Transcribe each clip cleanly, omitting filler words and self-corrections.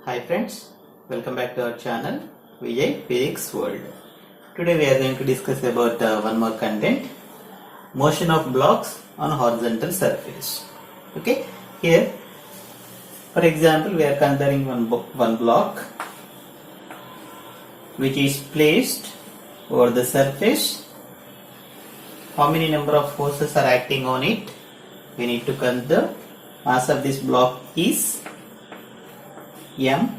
Hi friends, welcome back to our channel Vijay Physics World. Today we are going to discuss about one more content, motion of blocks on horizontal surface. Okay, here for example we are considering one block which is placed over the surface. How many number of forces are acting on it? We need to consider. Mass of this block is m,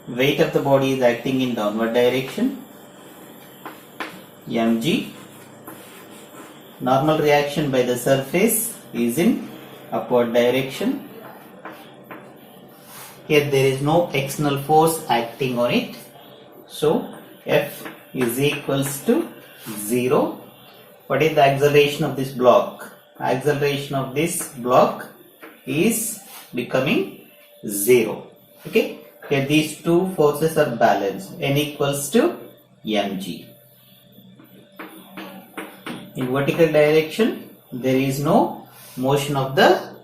weight of the body is acting in downward direction, mg, normal reaction by the surface is in upward direction. Here there is no external force acting on it, so F is equals to 0. What is the acceleration of this block? Acceleration of this block is becoming 0. Okay, here these two forces are balanced. N equals to mg. In vertical direction, there is no motion of the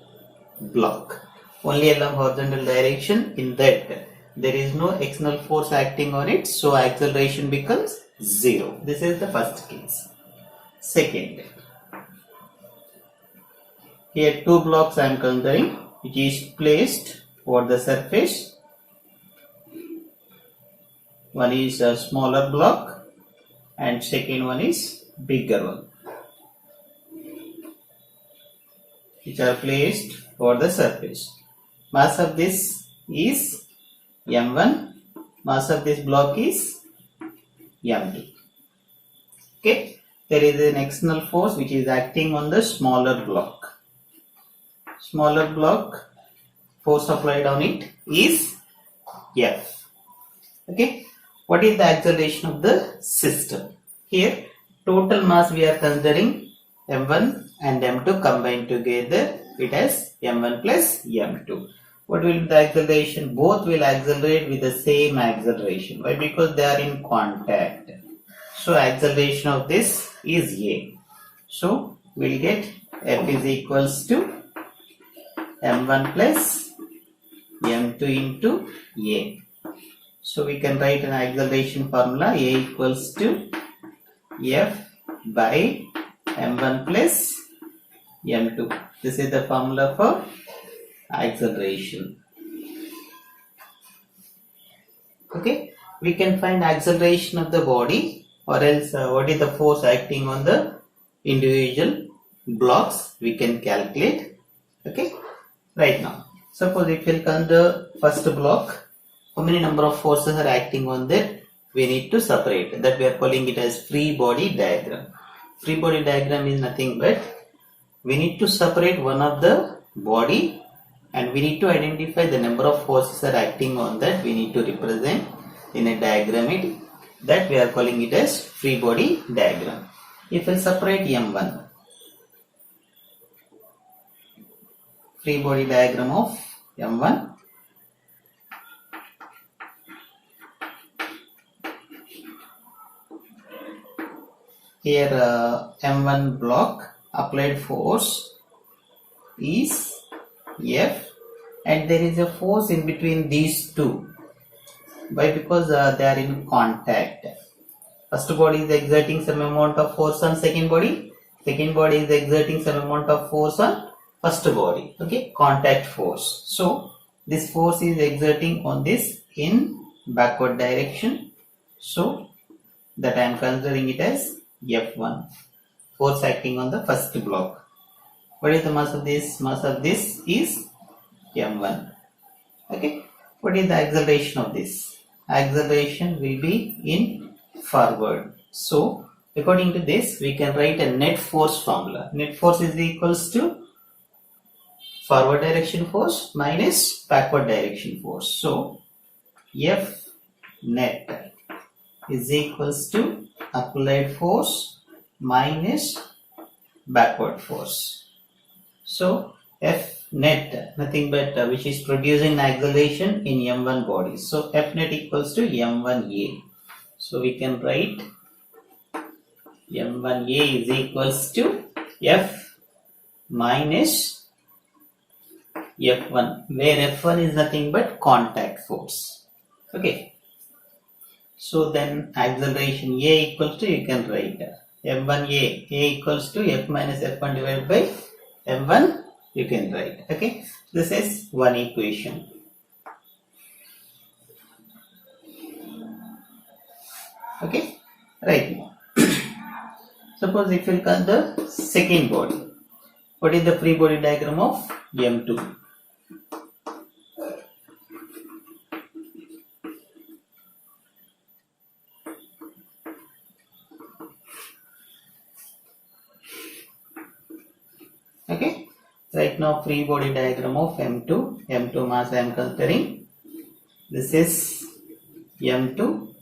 block. Only along horizontal direction, in that there is no external force acting on it, so acceleration becomes 0. This is the first case. Second, here two blocks I am considering, which is placed over the surface. One is a smaller block and second one is bigger one, which are placed over the surface. Mass of this is m1, mass of this block is m2. Okay, there is an external force which is acting on the smaller block. Smaller block, force applied on it is F. Okay, what is the acceleration of the system? Here total mass we are considering m1 and m2 combined together, it has m1 plus m2. What will be the acceleration? Both will accelerate with the same acceleration. Why? Because they are in contact. So acceleration of this is a. So we'll get F is equals to m1 plus m2 into a. So we can write an acceleration formula, a equals to F by m1 plus m2. This is the formula for acceleration. Okay, we can find acceleration of the body, or else what is the force acting on the individual blocks we can calculate. Okay, right now suppose if we consider first block, how many number of forces are acting on that? We need to separate. That we are calling it as free body diagram. Free body diagram is nothing but we need to separate one of the body and we need to identify the number of forces are acting on that. We need to represent in a diagram that we are calling it as free body diagram. If I separate M1, free body diagram of M1, here M1 block applied force is F and there is a force in between these two. Why? Because they are in contact. First body is exerting some amount of force on second body is exerting some amount of force on first body. Okay, contact force. So this force is exerting on this in backward direction, so that I am considering it as F1, force acting on the first block. What is the mass of this? Mass of this is m1. Okay, what is the acceleration of this? Acceleration will be in forward. So according to this we can write a net force formula. Net force is equals to forward direction force minus backward direction force. So F net is equals to applied force minus backward force. So F net nothing but which is producing acceleration in m1 body. So F net equals to m1a. So we can write m1a is equals to F minus F1, where F1 is nothing but contact force. Okay. So then acceleration A equals to, you can write M1A, A equals to F minus F1 divided by M1, you can write. Okay. This is one equation. Okay. Right now. Suppose if you look at the second body. What is the free body diagram of M2? Okay. Right now free body diagram of M2. M2 mass I am considering. This is M2.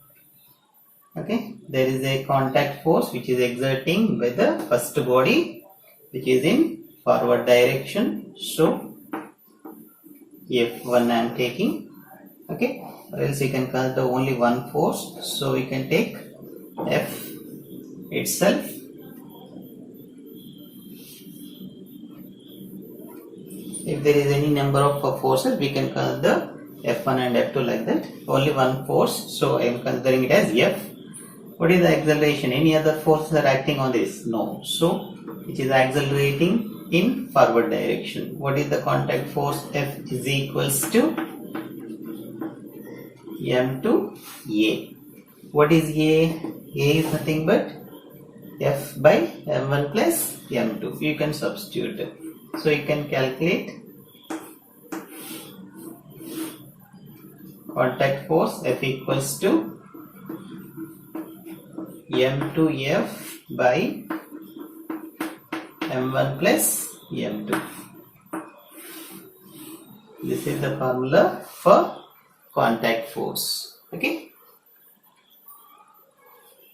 Okay. There is a contact force which is exerting by the first body which is in forward direction. So F1 I am taking. Okay. Or else you can consider only one force. So we can take F itself. If there is any number of forces, we can consider F1 and F2 like that. Only one force, so I am considering it as F. What is the acceleration? Any other forces are acting on this? No. So, it is accelerating in forward direction. What is the contact force? F is equals to M to A. What is A? A is nothing but F by M1 plus M2. You can substitute. So you can calculate contact force F equals to M2F by M1 plus M2. This is the formula for contact force. Okay.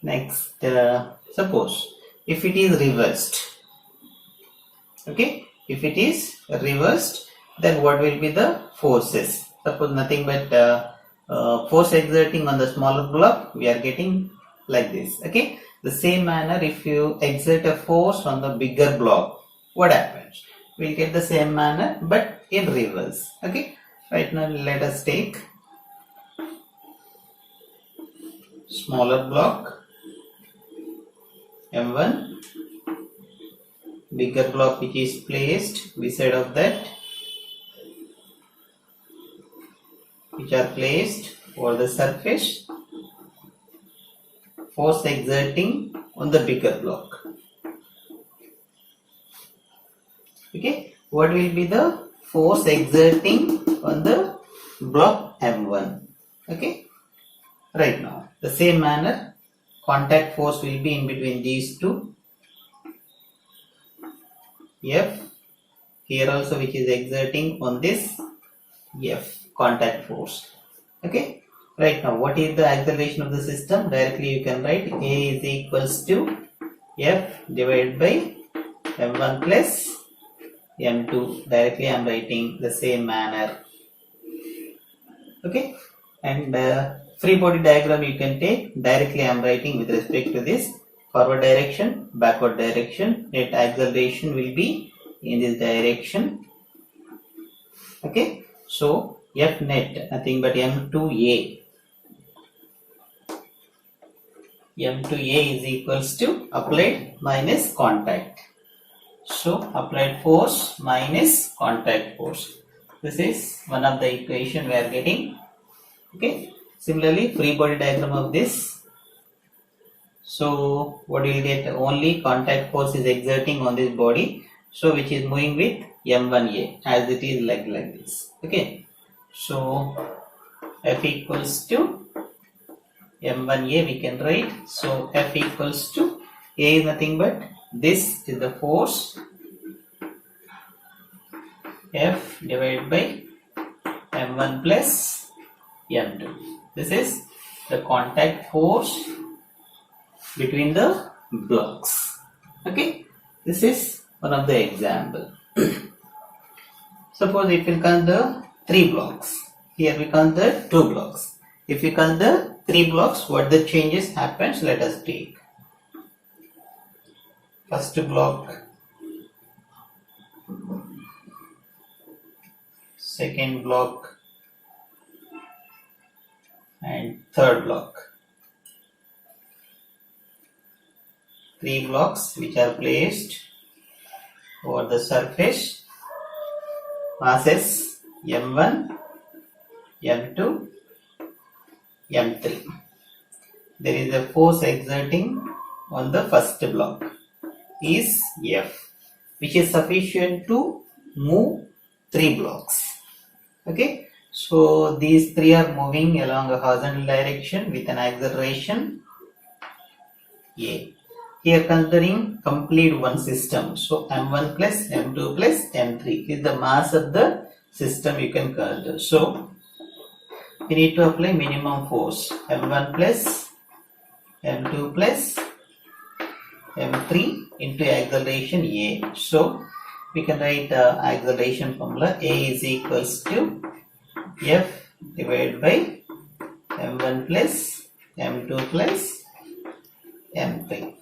Next, suppose if it is reversed. Okay. If it is reversed, then what will be the forces? Suppose nothing but force exerting on the smaller block, we are getting like this. Okay. The same manner, if you exert a force on the bigger block, what happens? We'll get the same manner but in reverse. Okay. Right now let us take smaller block M1, bigger block which is placed beside of that, which are placed over the surface, force exerting on the bigger block. Okay, what will be the force exerting on the block M1? Okay, right now the same manner contact force will be in between these two. F here also which is exerting on this F contact force. Okay, right now what is the acceleration of the system? Directly you can write A is equals to F divided by M1 plus M2. Directly I am writing the same manner. Okay, and free body diagram you can take. Directly I am writing with respect to this forward direction, backward direction. Net acceleration will be in this direction. Okay, so F net nothing but M2A. M2A is equals to applied minus contact. So applied force minus contact force. This is one of the equation we are getting. Okay. Similarly, free body diagram of this. So what you will get? Only contact force is exerting on this body. So which is moving with M1A as it is like this. Okay. So F equals to M1A we can write. So F equals to A is nothing but this is the force F divided by M1 plus M2. This is the contact force between the blocks. Okay, this is one of the example. Suppose if you consider 3 blocks, here we consider 2 blocks. If you consider 3 blocks, what the changes happens? Let us take. First block, second block and third block. 3 blocks which are placed over the surface, masses M1, M2, M3. There is a force exerting on the first block is F, which is sufficient to move 3 blocks. Okay, so these 3 are moving along a horizontal direction with an acceleration A. Here considering complete one system, so M1 plus M2 plus M3 is the mass of the system you can consider. So we need to apply minimum force M1 plus M2 plus M3 into acceleration A. So we can write acceleration formula A is equals to F divided by M1 plus M2 plus M3.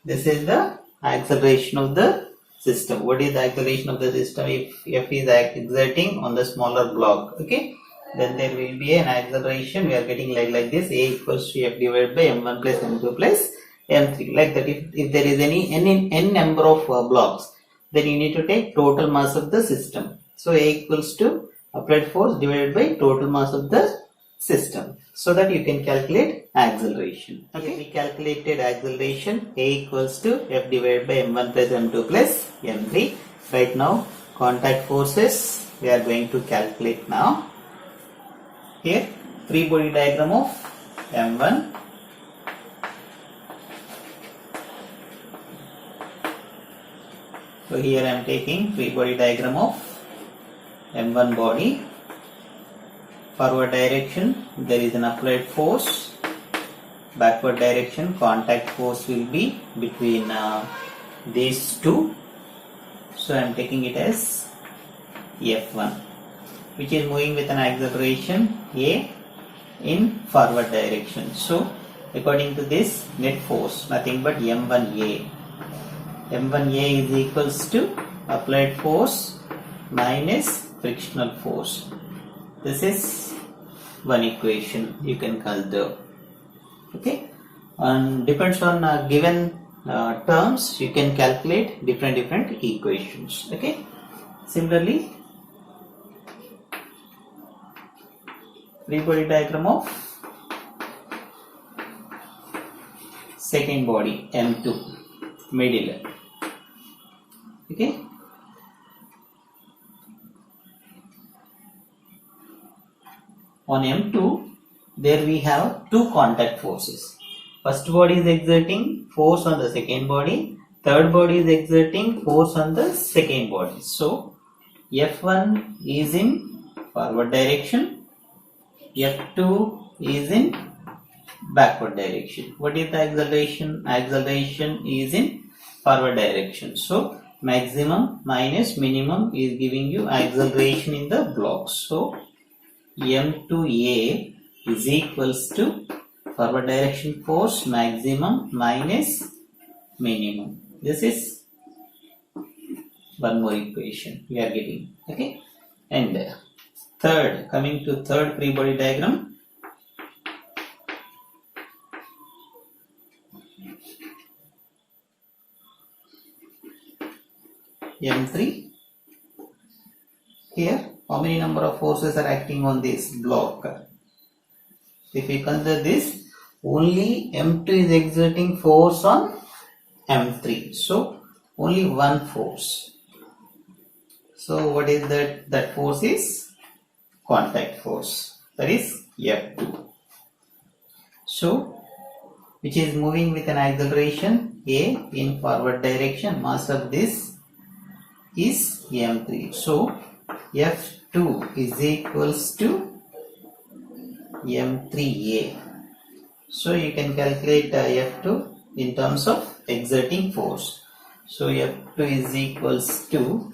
This is the acceleration of the system. What is the acceleration of the system? If F is exerting on the smaller block, okay, then there will be an acceleration. We are getting like this: A equals to F divided by M1 plus M2 plus M3. Like that. If there is any n number of blocks, then you need to take total mass of the system. So A equals to applied force divided by total mass of the system, so that you can calculate acceleration. Okay, we calculated acceleration. A equals to F divided by M1 plus M2 plus M3. Right now, contact forces we are going to calculate now. Here, free body diagram of M1. So here I am taking free body diagram of M1 body. Forward direction, there is an applied force. Backward direction, contact force will be between these two. So I am taking it as F1, which is moving with an acceleration A in forward direction. So according to this, net force nothing but M1A. M1A is equals to applied force minus frictional force. This is one equation you can consider. Okay, and depends on given terms, you can calculate different equations. Okay, similarly, free body diagram of second body M2 middle. Okay, on M2 there we have two contact forces. First body is exerting force on the second body, third body is exerting force on the second body. So F1 is in forward direction, F2 is in backward direction. What is the acceleration? Acceleration is in forward direction. So maximum minus minimum is giving you acceleration in the block. So M2A is equals to forward direction force maximum minus minimum. This is one more equation we are getting. Okay, and third, coming to third free body diagram. M3. Here, how many number of forces are acting on this block? If we consider this, only M2 is exerting force on M3. So only one force. So what is that? That force is contact force. That is F2. So which is moving with an acceleration A in forward direction. Mass of this is M3. So F2 is equals to M3A. So you can calculate F2 in terms of exerting force. So F2 is equals to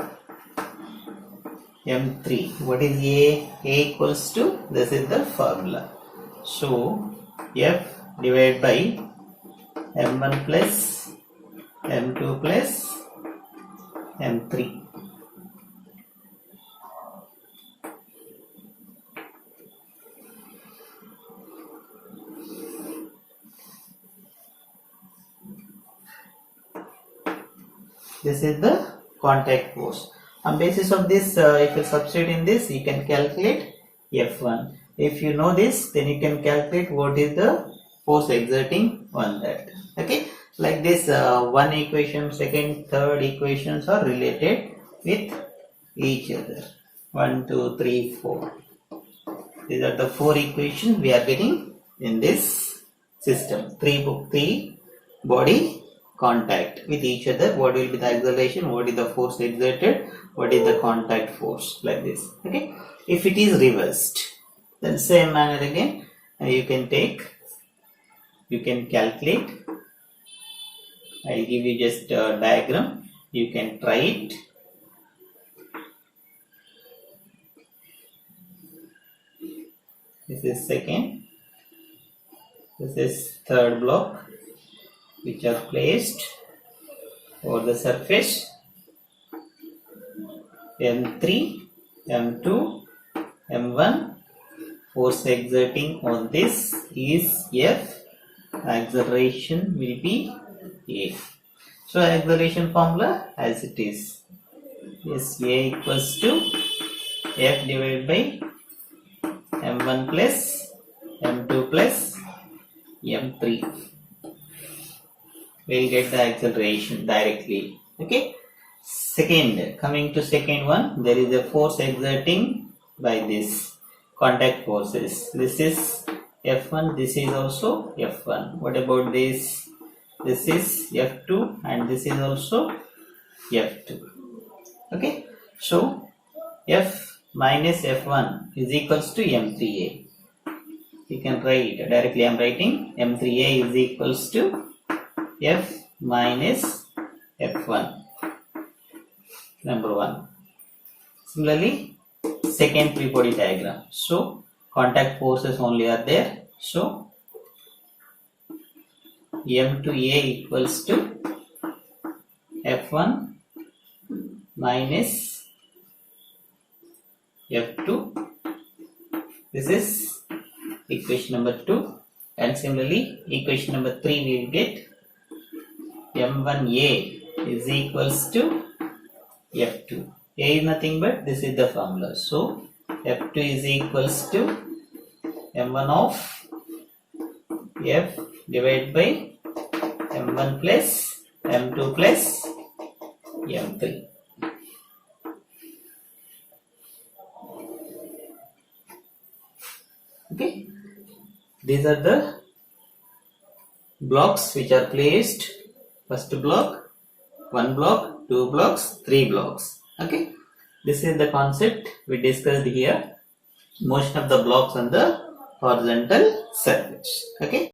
M3. What is A? A equals to, this is the formula. So F divided by M1 plus M2 plus M3. This is the contact force. On basis of this, if you substitute in this, you can calculate F1. If you know this, then you can calculate what is the force exerting on that. Okay, like this, one equation, second, third equations are related with each other. 1, 2, 3, 4. These are the 4 equations we are getting in this system. Three body contact with each other. What will be the acceleration, what is the force exerted, what is the contact force, like this. Okay, if it is reversed, then same manner again you can calculate. I'll give you just a diagram, you can try it. This is second, this is third block, which are placed over the surface. M3, M2, M1. Force exerting on this is F. Acceleration will be A. So acceleration formula as it is. Yes, A equals to F divided by M1 plus M2 plus M3. We'll get the acceleration directly. Okay. Second, coming to second one, there is a force exerting by this contact forces. This is F1, this is also F1. What about this? This is F2 and this is also F2. Okay. So F minus F1 is equals to M3A. You can write directly. I am writing M3A is equals to F minus F1. Number 1. Similarly, second free body diagram. So contact forces only are there. So M to A equals to F1 minus F2. This is equation number 2. And similarly, equation number 3 we will get M1A is equals to F2. A is nothing but this is the formula. So F2 is equals to M1 of F divided by M1 plus M2 plus M3. Okay, these are the blocks which are placed. First block, 1 block, 2 blocks, 3 blocks. Okay, this is the concept we discussed here. Motion of the blocks on the horizontal surface. Okay.